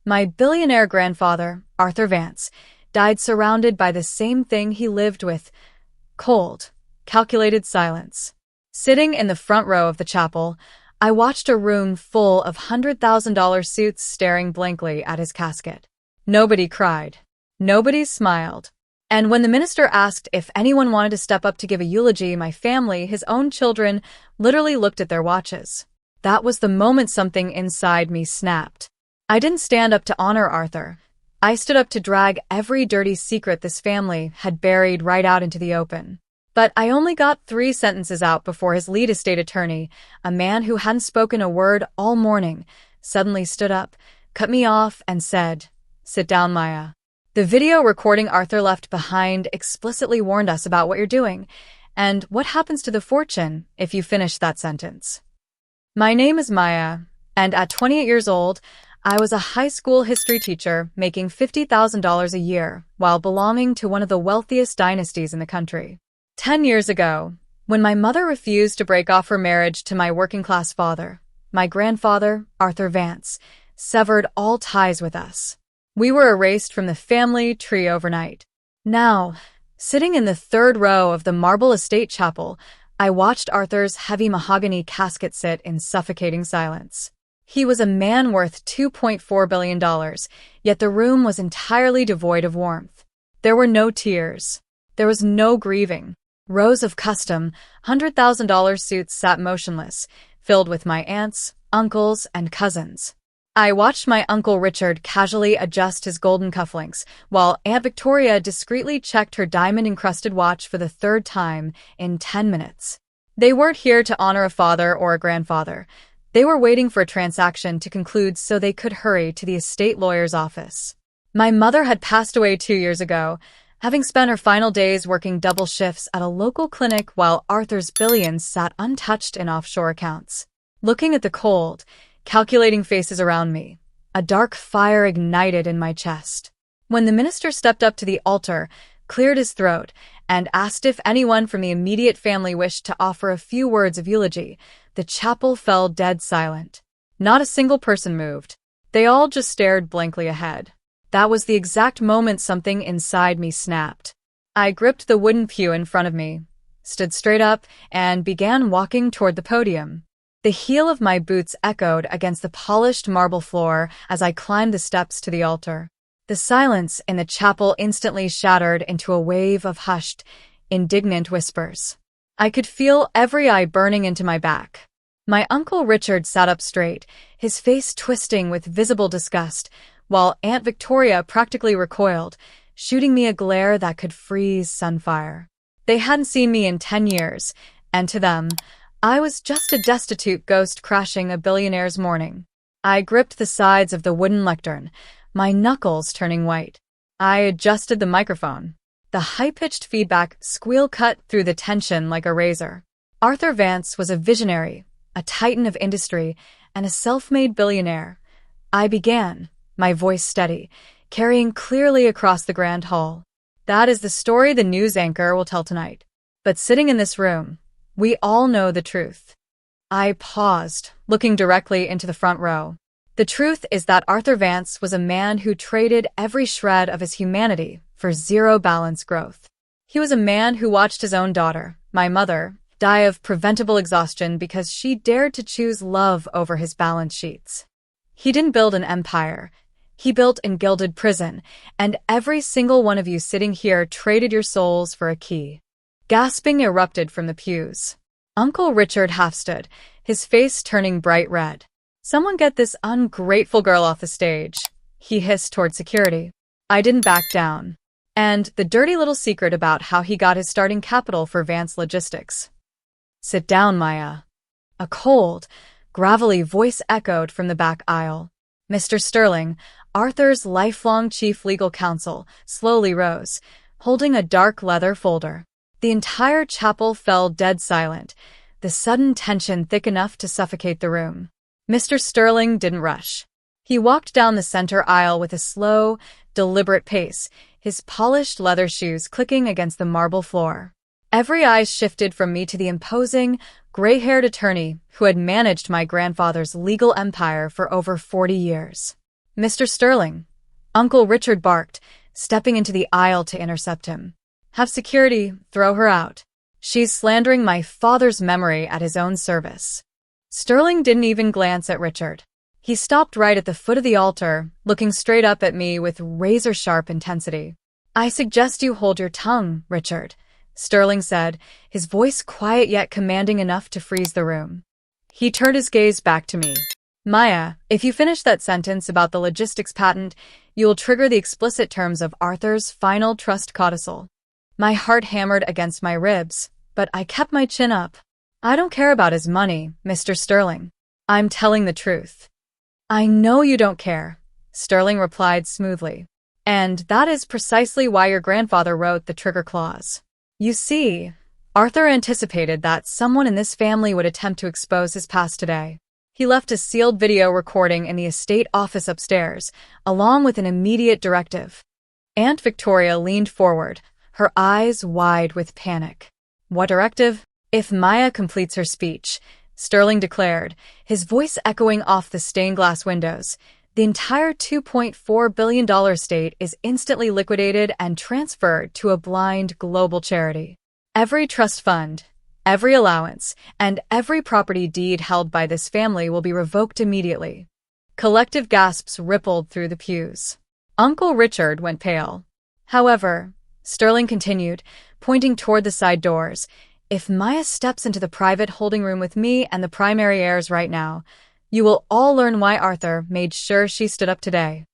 My billionaire grandfather, Arthur Vance, died surrounded by the same thing he lived with: cold, calculated silence. Sitting in the front row of the chapel, I watched a room full of $100,000 suits staring blankly at his casket. Nobody cried. Nobody smiled. And when the minister asked if anyone wanted to step up to give a eulogy, my family, his own children, literally looked at their watches. That was the moment something inside me snapped. I didn't stand up to honor Arthur. I stood up to drag every dirty secret this family had buried right out into the open. But I only got 3 sentences out before his lead estate attorney, a man who hadn't spoken a word all morning, suddenly stood up, cut me off, and said, "Sit down, Maya. The video recording Arthur left behind explicitly warned us about what you're doing, and what happens to the fortune if you finish that sentence." My name is Maya, and at 28 years old, I was a high school history teacher making $50,000 a year while belonging to one of the wealthiest dynasties in the country. 10 years ago, when my mother refused to break off her marriage to my working-class father, my grandfather, Arthur Vance, severed all ties with us. We were erased from the family tree overnight. Now, sitting in the 3rd row of the marble estate chapel, I watched Arthur's heavy mahogany casket sit in suffocating silence. He was a man worth $2.4 billion, yet the room was entirely devoid of warmth. There were no tears. There was no grieving. Rows of custom, $100,000 suits sat motionless, filled with my aunts, uncles, and cousins. I watched my Uncle Richard casually adjust his golden cufflinks, while Aunt Victoria discreetly checked her diamond-encrusted watch for the 3rd time in 10 minutes. They weren't here to honor a father or a grandfather. They were waiting for a transaction to conclude so they could hurry to the estate lawyer's office. My mother had passed away 2 years ago, having spent her final days working double shifts at a local clinic while Arthur's billions sat untouched in offshore accounts. Looking at the cold, calculating faces around me, a dark fire ignited in my chest. When the minister stepped up to the altar, cleared his throat, and asked if anyone from the immediate family wished to offer a few words of eulogy, the chapel fell dead silent. Not a single person moved. They all just stared blankly ahead. That was the exact moment something inside me snapped. I gripped the wooden pew in front of me, stood straight up, and began walking toward the podium. The heel of my boots echoed against the polished marble floor as I climbed the steps to the altar. The silence in the chapel instantly shattered into a wave of hushed, indignant whispers. I could feel every eye burning into my back. My Uncle Richard sat up straight, his face twisting with visible disgust, while Aunt Victoria practically recoiled, shooting me a glare that could freeze Sunfire. They hadn't seen me in 10 years, and to them, I was just a destitute ghost crashing a billionaire's morning. I gripped the sides of the wooden lectern, my knuckles turning white. I adjusted the microphone. The high-pitched feedback squeal cut through the tension like a razor. Arthur Vance was a visionary, a titan of industry, and a self-made billionaire. I began, my voice steady, carrying clearly across the grand hall. That is the story the news anchor will tell tonight. But sitting in this room, we all know the truth. I paused, looking directly into the front row. The truth is that Arthur Vance was a man who traded every shred of his humanity for zero-balance growth. He was a man who watched his own daughter, my mother, die of preventable exhaustion because she dared to choose love over his balance sheets. He didn't build an empire. He built a gilded prison, and every single one of you sitting here traded your souls for a key. Gasping erupted from the pews. Uncle Richard half stood, his face turning bright red. "Someone get this ungrateful girl off the stage," he hissed toward security. I didn't back down. And the dirty little secret about how he got his starting capital for Vance Logistics. "Sit down, Maya." A cold, gravelly voice echoed from the back aisle. Mr. Sterling, Arthur's lifelong chief legal counsel, slowly rose, holding a dark leather folder. The entire chapel fell dead silent, the sudden tension thick enough to suffocate the room. Mr. Sterling didn't rush. He walked down the center aisle with a slow, deliberate pace, his polished leather shoes clicking against the marble floor. Every eye shifted from me to the imposing, gray-haired attorney who had managed my grandfather's legal empire for over 40 years. Mr. Sterling, Uncle Richard barked, stepping into the aisle to intercept him. Have security, throw her out. She's slandering my father's memory at his own service. Sterling didn't even glance at Richard. He stopped right at the foot of the altar, looking straight up at me with razor-sharp intensity. I suggest you hold your tongue, Richard, Sterling said, his voice quiet yet commanding enough to freeze the room. He turned his gaze back to me. Maya, if you finish that sentence about the logistics patent, you will trigger the explicit terms of Arthur's final trust codicil. My heart hammered against my ribs, but I kept my chin up. I don't care about his money, Mr. Sterling. I'm telling the truth. I know you don't care, Sterling replied smoothly. And that is precisely why your grandfather wrote the trigger clause. You see, Arthur anticipated that someone in this family would attempt to expose his past today. He left a sealed video recording in the estate office upstairs, along with an immediate directive. Aunt Victoria leaned forward, her eyes wide with panic. What directive? If Maya completes her speech, Sterling declared, his voice echoing off the stained glass windows, the entire $2.4 billion estate is instantly liquidated and transferred to a blind global charity. Every trust fund, every allowance, and every property deed held by this family will be revoked immediately. Collective gasps rippled through the pews. Uncle Richard went pale. However, Sterling continued, pointing toward the side doors, if Maya steps into the private holding room with me and the primary heirs right now, you will all learn why Arthur made sure she stood up today.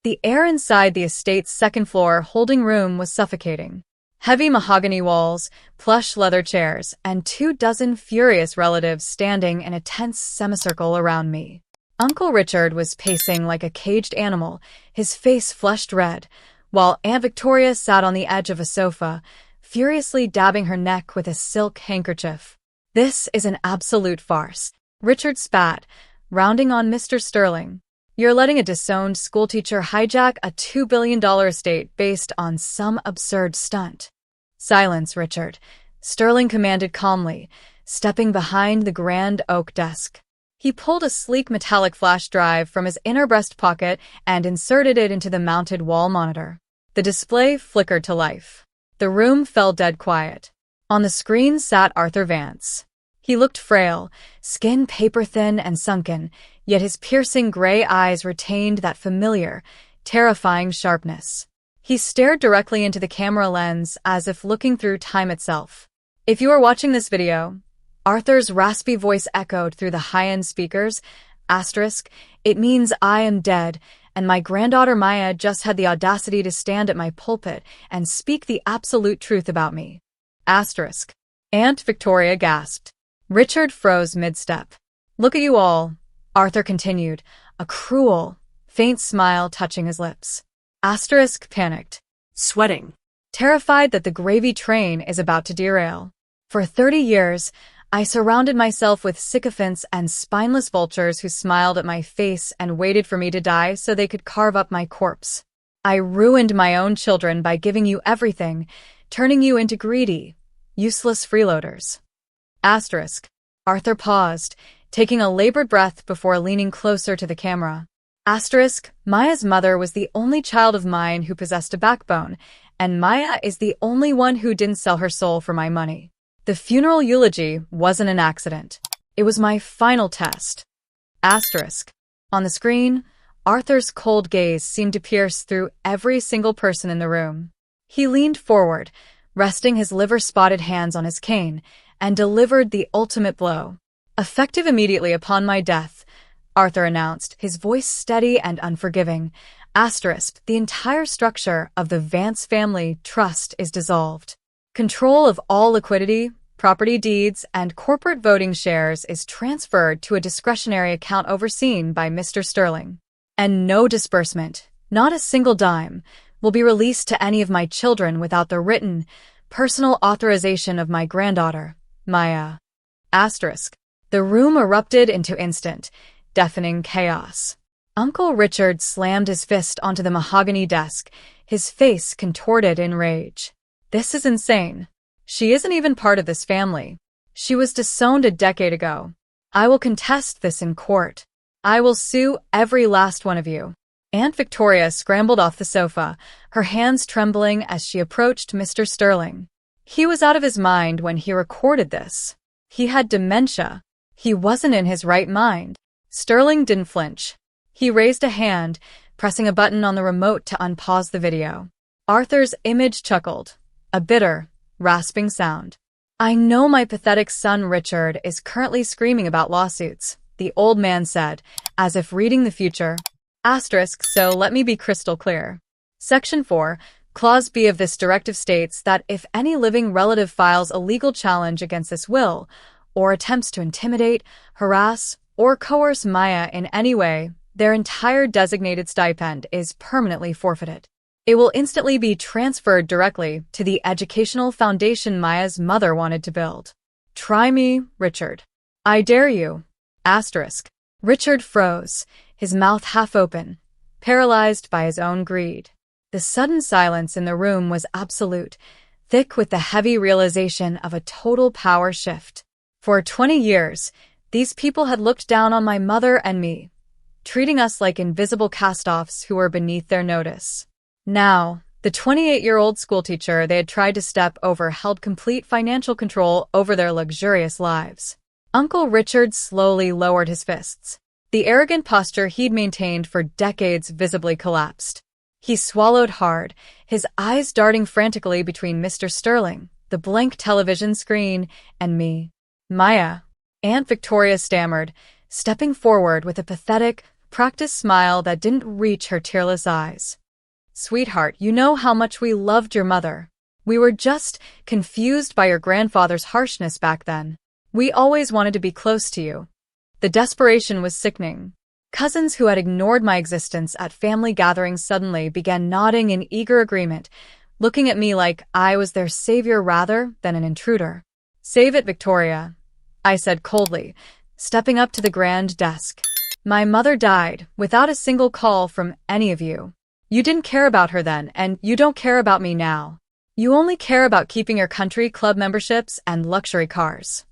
The air inside the estate's second-floor holding room was suffocating. Heavy mahogany walls, plush leather chairs, and 24 furious relatives standing in a tense semicircle around me. Uncle Richard was pacing like a caged animal, his face flushed red, while Aunt Victoria sat on the edge of a sofa, furiously dabbing her neck with a silk handkerchief. This is an absolute farce, Richard spat, rounding on Mr. Sterling. You're letting a disowned schoolteacher hijack a $2 billion estate based on some absurd stunt. Silence, Richard, Sterling commanded calmly, stepping behind the grand oak desk. He pulled a sleek metallic flash drive from his inner breast pocket and inserted it into the mounted wall monitor. The display flickered to life. The room fell dead quiet. On the screen sat Arthur Vance. He looked frail, skin paper-thin and sunken, yet his piercing gray eyes retained that familiar, terrifying sharpness. He stared directly into the camera lens as if looking through time itself. If you are watching this video, Arthur's raspy voice echoed through the high-end speakers, it means I am dead, and my granddaughter Maya just had the audacity to stand at my pulpit and speak the absolute truth about me. Aunt Victoria gasped. Richard froze mid-step. Look at you all, Arthur continued, a cruel, faint smile touching his lips. Panicked. Sweating. Terrified that the gravy train is about to derail. For 30 years, I surrounded myself with sycophants and spineless vultures who smiled at my face and waited for me to die so they could carve up my corpse. I ruined my own children by giving you everything, turning you into greedy, useless freeloaders. Arthur paused, taking a labored breath before leaning closer to the camera. Maya's mother was the only child of mine who possessed a backbone, and Maya is the only one who didn't sell her soul for my money. The funeral eulogy wasn't an accident. It was my final test. On the screen, Arthur's cold gaze seemed to pierce through every single person in the room. He leaned forward, resting his liver-spotted hands on his cane, and delivered the ultimate blow. Effective immediately upon my death, Arthur announced, his voice steady and unforgiving. The entire structure of the Vance family trust is dissolved. Control of all liquidity, property deeds, and corporate voting shares is transferred to a discretionary account overseen by Mr. Sterling. And no disbursement, not a single dime, will be released to any of my children without the written, personal authorization of my granddaughter, Maya. The room erupted into instant, deafening chaos. Uncle Richard slammed his fist onto the mahogany desk, his face contorted in rage. This is insane. She isn't even part of this family. She was disowned a decade ago. I will contest this in court. I will sue every last one of you. Aunt Victoria scrambled off the sofa, her hands trembling as she approached Mr. Sterling. He was out of his mind when he recorded this. He had dementia. He wasn't in his right mind. Sterling didn't flinch. He raised a hand, pressing a button on the remote to unpause the video. Arthur's image chuckled, a bitter, rasping sound. "I know my pathetic son Richard is currently screaming about lawsuits," the old man said, as if reading the future. So let me be crystal clear. Section 4, Clause B of this directive states that if any living relative files a legal challenge against this will, or attempts to intimidate, harass, or coerce Maya in any way, their entire designated stipend is permanently forfeited. It will instantly be transferred directly to the educational foundation Maya's mother wanted to build. Try me, Richard. I dare you. Richard froze, his mouth half open, paralyzed by his own greed. The sudden silence in the room was absolute, thick with the heavy realization of a total power shift. For 20 years, these people had looked down on my mother and me, treating us like invisible cast-offs who were beneath their notice. Now, the 28-year-old schoolteacher they had tried to step over held complete financial control over their luxurious lives. Uncle Richard slowly lowered his fists. The arrogant posture he'd maintained for decades visibly collapsed. He swallowed hard, his eyes darting frantically between Mr. Sterling, the blank television screen, and me. "Maya," Aunt Victoria stammered, stepping forward with a pathetic, practiced smile that didn't reach her tearless eyes. "Sweetheart, you know how much we loved your mother. We were just confused by your grandfather's harshness back then. We always wanted to be close to you." The desperation was sickening. Cousins who had ignored my existence at family gatherings suddenly began nodding in eager agreement, looking at me like I was their savior rather than an intruder. "Save it, Victoria," I said coldly, stepping up to the grand desk. "My mother died without a single call from any of you. You didn't care about her then, and you don't care about me now. You only care about keeping your country club memberships and luxury cars."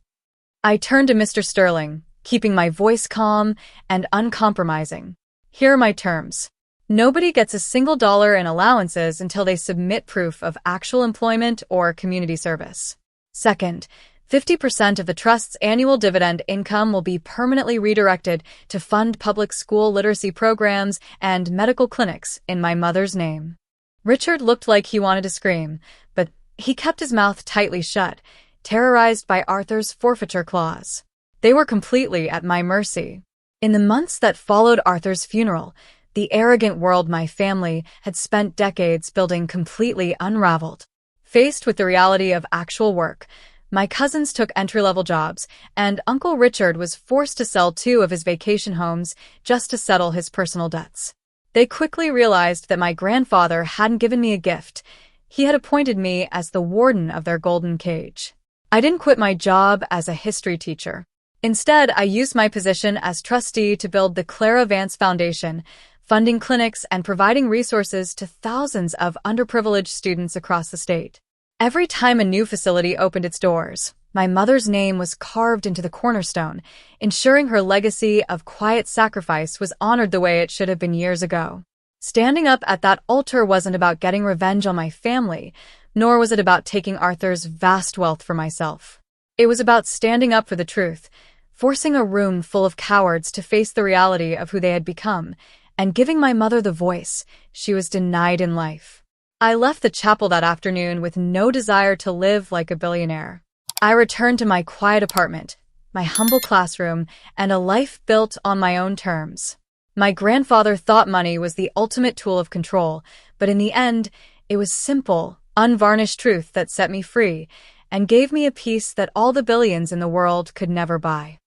I turned to Mr. Sterling, keeping my voice calm and uncompromising. "Here are my terms. Nobody gets a single dollar in allowances until they submit proof of actual employment or community service. Second, 50% of the trust's annual dividend income will be permanently redirected to fund public school literacy programs and medical clinics in my mother's name." Richard looked like he wanted to scream, but he kept his mouth tightly shut, terrorized by Arthur's forfeiture clause. They were completely at my mercy. In the months that followed Arthur's funeral, the arrogant world my family had spent decades building completely unraveled. Faced with the reality of actual work, my cousins took entry-level jobs, and Uncle Richard was forced to sell 2 of his vacation homes just to settle his personal debts. They quickly realized that my grandfather hadn't given me a gift. He had appointed me as the warden of their golden cage. I didn't quit my job as a history teacher. Instead, I used my position as trustee to build the Clara Vance Foundation, funding clinics and providing resources to thousands of underprivileged students across the state. Every time a new facility opened its doors, my mother's name was carved into the cornerstone, ensuring her legacy of quiet sacrifice was honored the way it should have been years ago. Standing up at that altar wasn't about getting revenge on my family, nor was it about taking Arthur's vast wealth for myself. It was about standing up for the truth, forcing a room full of cowards to face the reality of who they had become, and giving my mother the voice she was denied in life. I left the chapel that afternoon with no desire to live like a billionaire. I returned to my quiet apartment, my humble classroom, and a life built on my own terms. My grandfather thought money was the ultimate tool of control, but in the end, it was simple, unvarnished truth that set me free and gave me a peace that all the billions in the world could never buy.